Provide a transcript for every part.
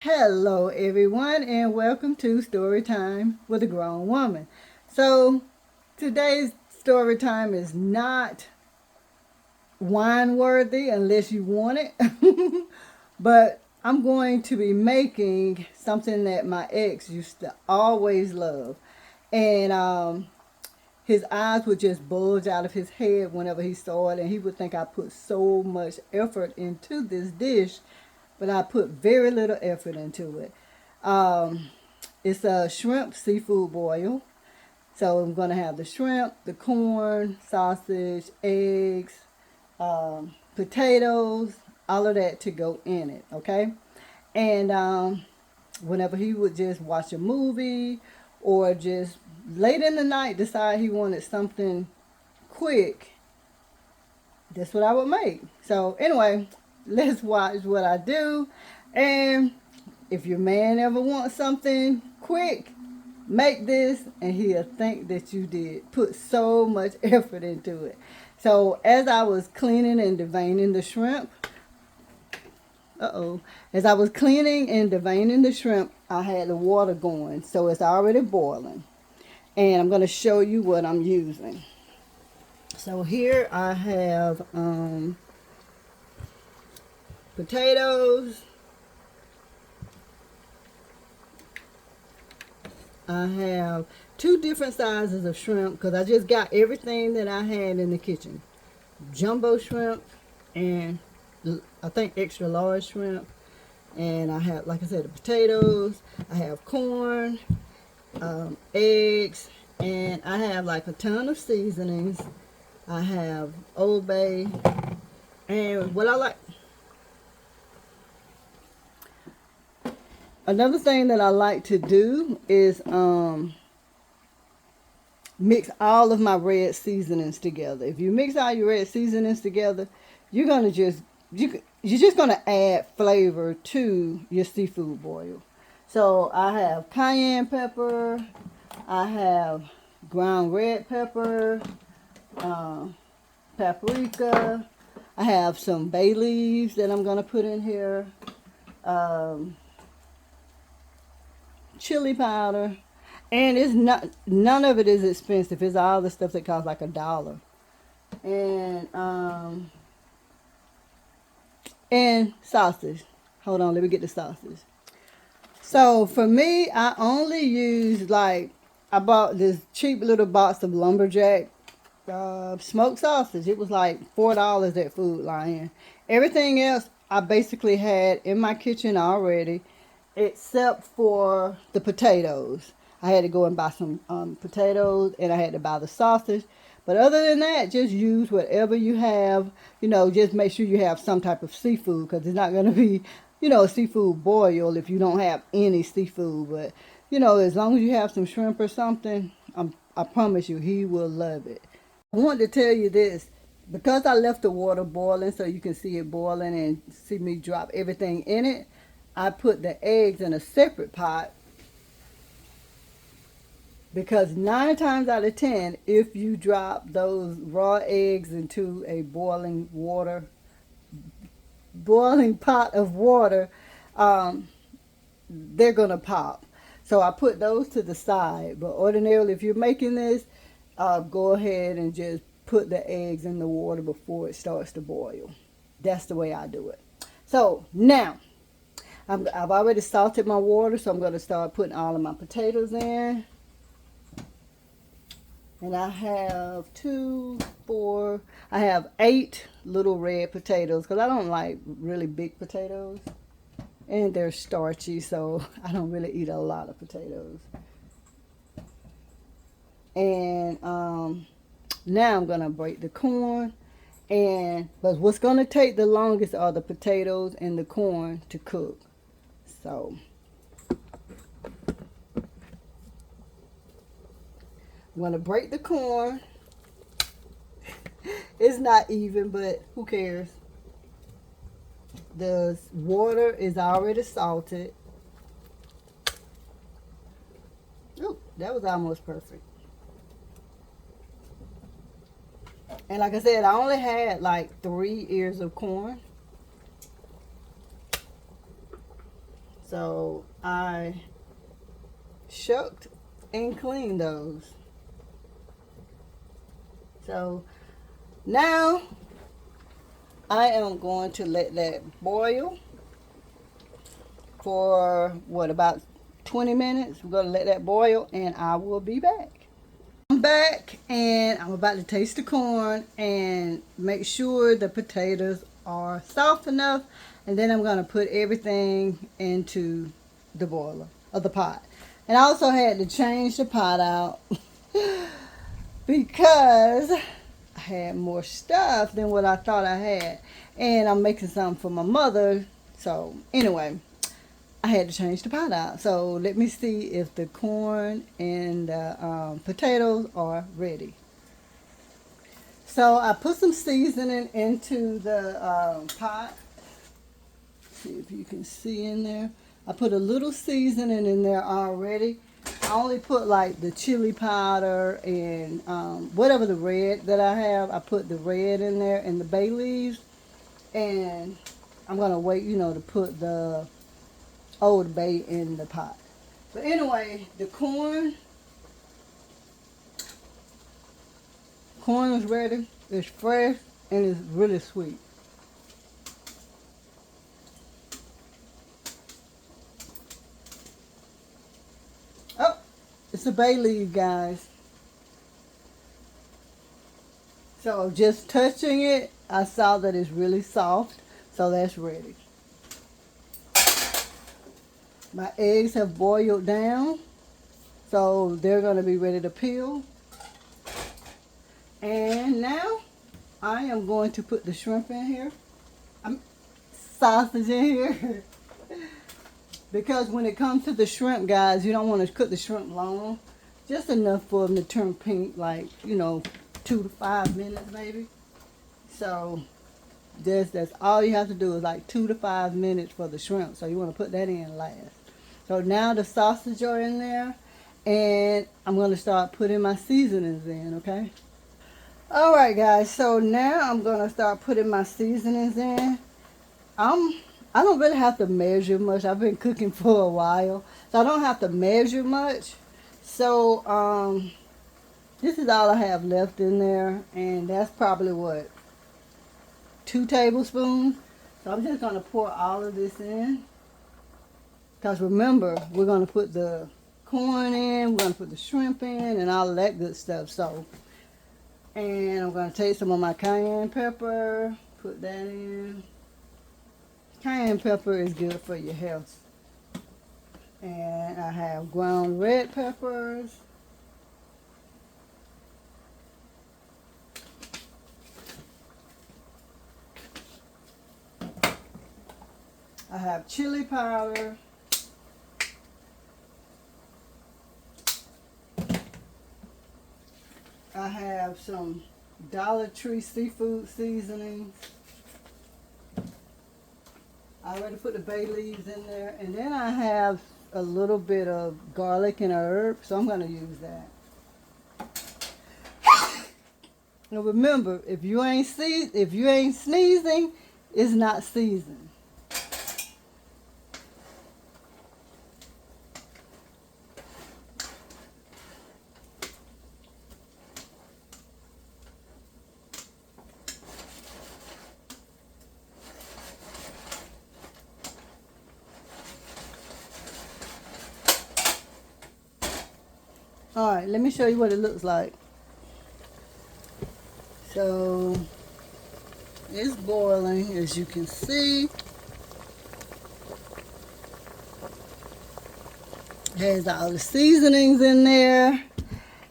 Hello, everyone, and welcome to Story Time with a Grown Woman. So, today's story time is not wine worthy unless you want it, but I'm going to be making something that my ex used to always love. And his eyes would just bulge out of his head whenever he saw it, and he would think I put so much effort into this dish, but I put very little effort into it. Um, it's a shrimp seafood boil. So I'm going to have the shrimp, the corn, sausage, eggs, potatoes, all of that to go in it, okay? And whenever he would just watch a movie or just late in the night decide he wanted something quick, that's what I would make. So anyway, let's watch what I do. And if your man ever wants something quick, make this and he'll think that you did put so much effort into it. So as I was cleaning and deveining the shrimp, as I was cleaning and deveining the shrimp, I had the water going, so it's already boiling. And I'm going to show you what I'm using. So here I have potatoes. I have two different sizes of shrimp because I just got everything that I had in the kitchen. Jumbo shrimp and I think extra large shrimp. And I have, like I said, the potatoes. I have corn, eggs, and I have like a ton of seasonings. I have Old Bay. And what I like, another thing that I like to do is mix all of my red seasonings together. If you mix all your red seasonings together, you're gonna just you're just gonna add flavor to your seafood boil. So I have cayenne pepper, I have ground red pepper, uh, paprika. I have some bay leaves that I'm gonna put in here. Um, Chili powder, and it's not none of it is expensive. It's all the stuff that costs like $1. And and sausage. Hold on, let me get the sausage. So for me, I only use like I bought this cheap little box of lumberjack smoked sausage. It was like $4 at Food Lion. Everything else I basically had in my kitchen already, except for the potatoes. I had to go and buy some potatoes, and I had to buy the sausage. But other than that, just use whatever you have. Just make sure you have some type of seafood because it's not going to be, a seafood boil if you don't have any seafood. But, as long as you have some shrimp or something, I promise you, he will love it. I want to tell you this because I left the water boiling so you can see it boiling and see me drop everything in it. I put the eggs in a separate pot because 9 times out of 10, if you drop those raw eggs into a boiling pot of water, um, they're gonna pop. So I put those to the side. But ordinarily, if you're making this, go ahead and just put the eggs in the water before it starts to boil. That's the way I do it. So now I've already salted my water, so I'm going to start putting all of my potatoes in. And I have I have 8 little red potatoes because I don't like really big potatoes. And they're starchy, so I don't really eat a lot of potatoes. And now I'm going to break the corn. But what's going to take the longest are the potatoes and the corn to cook. So I'm going to break the corn. It's not even, but who cares? The water is already salted. Ooh, that was almost perfect. And like I said, I only had like 3 ears of corn. So I shucked and cleaned those. So now I am going to let that boil for what, about 20 minutes. We're going to let that boil and I will be back. I'm back and I'm about to taste the corn and make sure the potatoes are soft enough, and then I'm going to put everything into the boiler of the pot. And I also had to change the pot out because I had more stuff than what I thought I had, and I'm making something for my mother. So anyway, I had to change the pot out. So let me see if the corn and the potatoes are ready. So I put some seasoning into the pot. See if you can see in there. I put a little seasoning in there already. I only put like the chili powder and whatever the red that I have. I put the red in there and the bay leaves. And I'm going to wait, to put the Old Bay in the pot. But anyway, the corn is ready. It's fresh and it's really sweet. Oh, it's a bay leaf, guys. So just touching it, I saw that it's really soft. So that's ready. My eggs have boiled down. So they're going to be ready to peel. And now I am going to put the shrimp in here. Sausage in here. Because when it comes to the shrimp, guys, you don't want to cook the shrimp long. Just enough for them to turn pink, like, 2 to 5 minutes maybe. So that's all you have to do is like 2 to 5 minutes for the shrimp. So you want to put that in last. So now the sausage are in there. And I'm going to start putting my seasonings in, okay? Alright, guys. So now I'm going to start putting my seasonings in. I don't really have to measure much. I've been cooking for a while, so I don't have to measure much. So this is all I have left in there, and that's probably what, 2 tablespoons. So I'm just going to pour all of this in, because remember, we're going to put the corn in, we're going to put the shrimp in, and all of that good stuff. So, and I'm going to take some of my cayenne pepper, put that in. Cayenne pepper is good for your health. And I have ground red peppers. I have chili powder. I have some Dollar Tree seafood seasonings. I already put the bay leaves in there. And then I have a little bit of garlic and herb, so I'm going to use that. Now remember, if you ain't sneezing, it's not seasoned. Alright, let me show you what it looks like. So, it's boiling, as you can see. Has all the seasonings in there.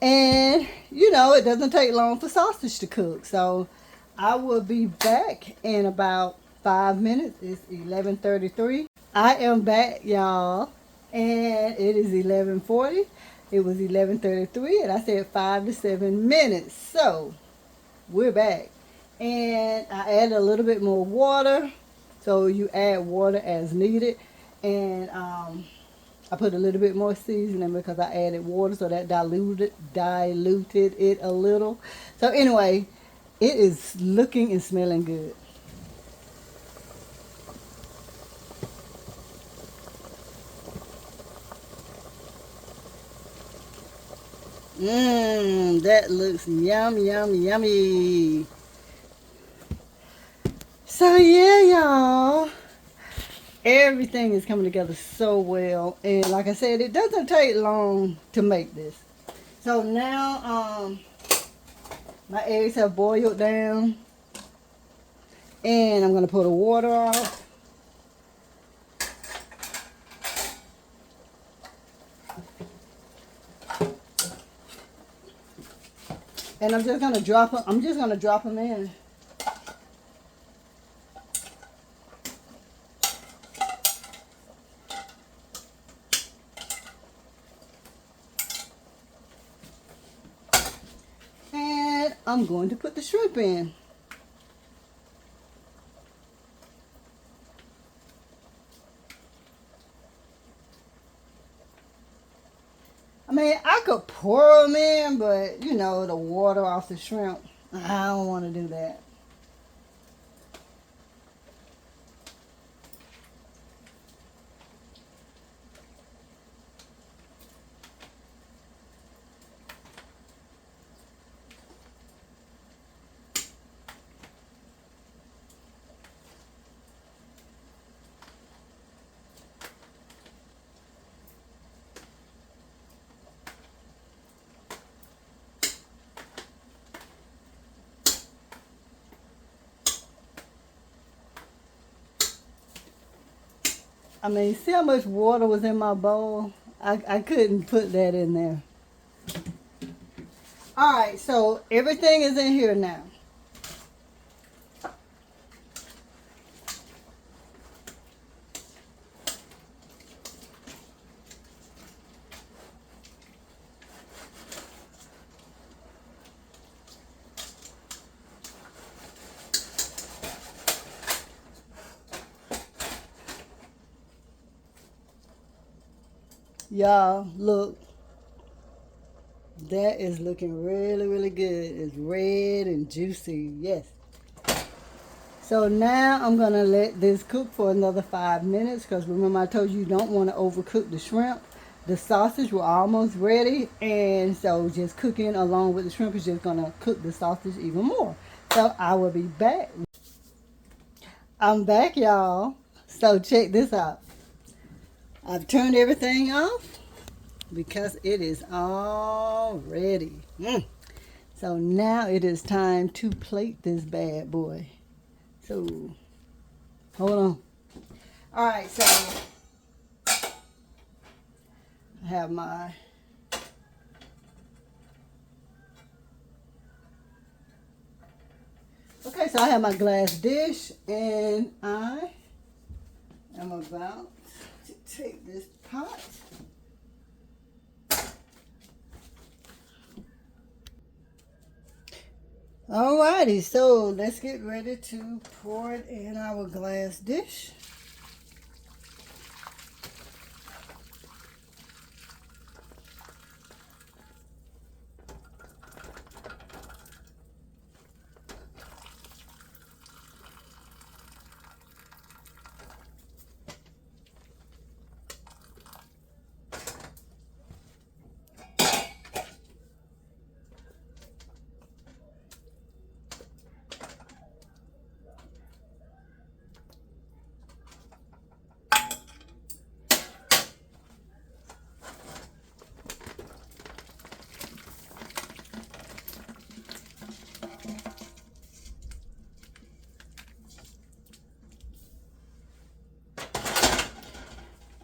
And, it doesn't take long for sausage to cook. So, I will be back in about 5 minutes. It's 11:33. I am back, y'all. And it is 11:40. It was 11:33, and I said 5 to 7 minutes. So, we're back. And I added a little bit more water. So, you add water as needed. And I put a little bit more seasoning because I added water, so that diluted it a little. So, anyway, it is looking and smelling good. Mmm, that looks yum, yum, yummy. So yeah, y'all. Everything is coming together so well. And like I said, it doesn't take long to make this. So now my eggs have boiled down. And I'm going to pour the water off. And I'm just going to drop them. I'm just going to drop them in. And I'm going to put the shrimp in. I mean, I could pour them in, but you know, the water off the shrimp, I don't want to do that. I mean, see how much water was in my bowl? I couldn't put that in there. All right, so everything is in here now. Y'all, look. That is looking really, really good. It's red and juicy. Yes. So now I'm going to let this cook for another 5 minutes because remember I told you don't want to overcook the shrimp. The sausage were almost ready, and so just cooking along with the shrimp is just going to cook the sausage even more. So I will be back. I'm back, y'all. So check this out. I've turned everything off because it is all ready. So now it is time to plate this bad boy. So hold on. All right, so I have my so I have my glass dish, and I am about to take this pot. Alrighty, so let's get ready to pour it in our glass dish.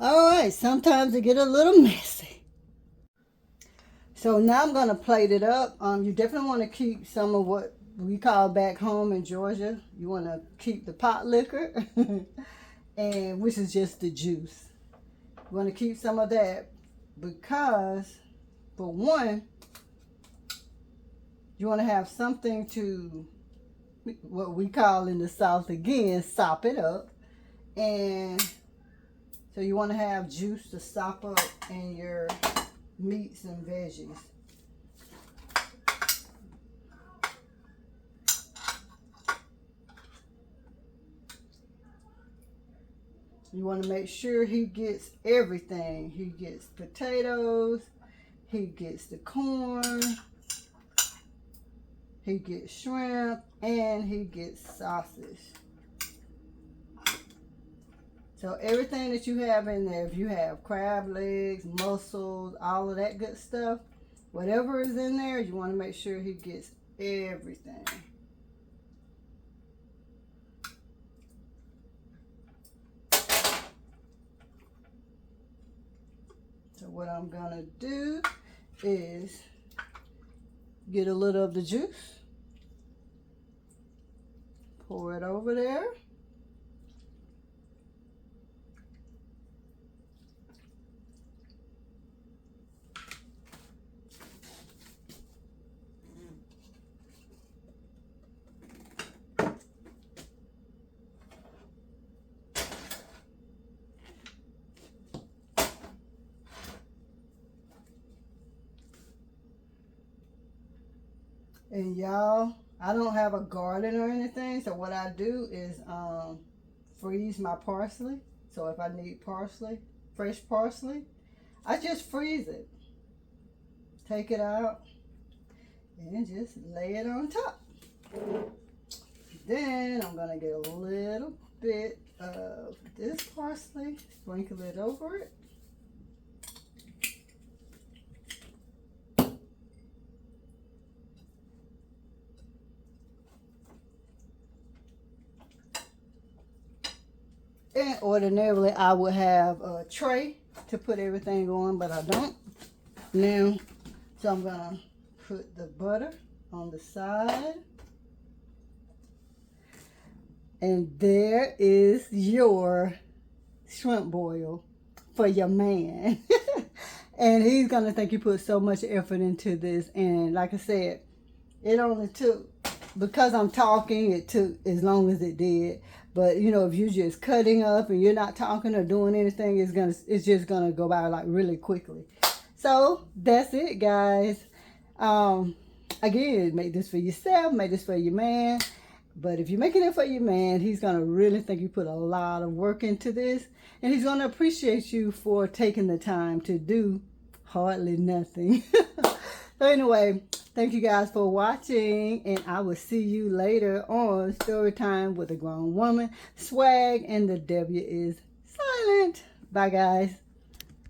Alright, sometimes it get a little messy. So now I'm going to plate it up. You definitely want to keep some of what we call back home in Georgia. You want to keep the pot liquor, and which is just the juice. You want to keep some of that because, for one, you want to have something to, what we call in the South again, sop it up. And so you want to have juice to sop up in your meats and veggies. You want to make sure he gets everything. He gets potatoes, He gets the corn. He gets shrimp. And he gets sausage. So everything that you have in there, if you have crab legs, mussels, all of that good stuff, whatever is in there, you want to make sure he gets everything. So what I'm gonna do is get a little of the juice, pour it over there. And y'all, I don't have a garden or anything, so what I do is freeze my parsley. So if I need parsley, fresh parsley, I just freeze it. Take it out and just lay it on top. Then I'm gonna get a little bit of this parsley, sprinkle it over it. And ordinarily I would have a tray to put everything on, but I don't now. So I'm gonna put the butter on the side. And there is your shrimp boil for your man. And he's gonna think you put so much effort into this. And like I said, it only took, because I'm talking, it took as long as it did. But you know, if you're just cutting up and you're not talking or doing anything, it's just gonna go by like really quickly. So that's it, guys. Again, make this for yourself, make this for your man. But if you're making it for your man, he's gonna really think you put a lot of work into this, and he's gonna appreciate you for taking the time to do hardly nothing. So anyway, thank you guys for watching, and I will see you later on Story Time with a Grown Woman. Swag and the W is silent. Bye, guys.